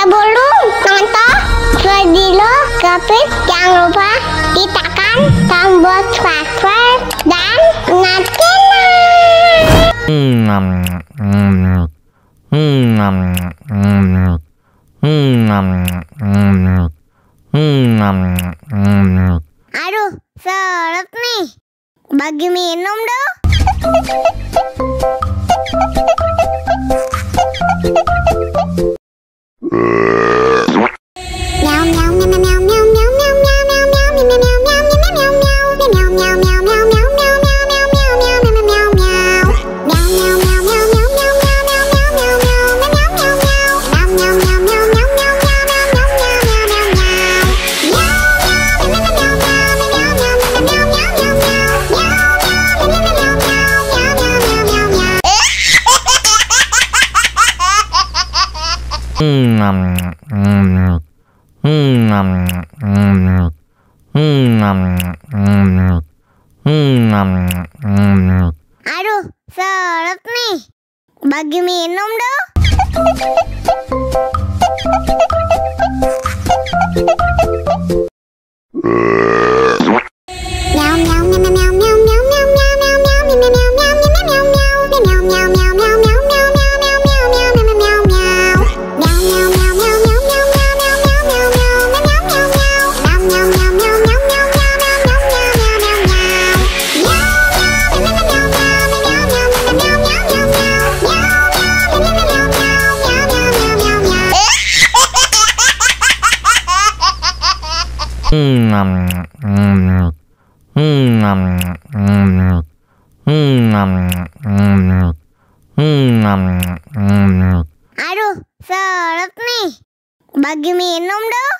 Sebelum nonton video Kepit, jangan lupa tekan tombol subscribe dan nyalakan. Aduh, seret nih. Bagi minum dong. Aduh, seret nih. Bagi minum dong. Aduh, seret nih. Bagi minum dong.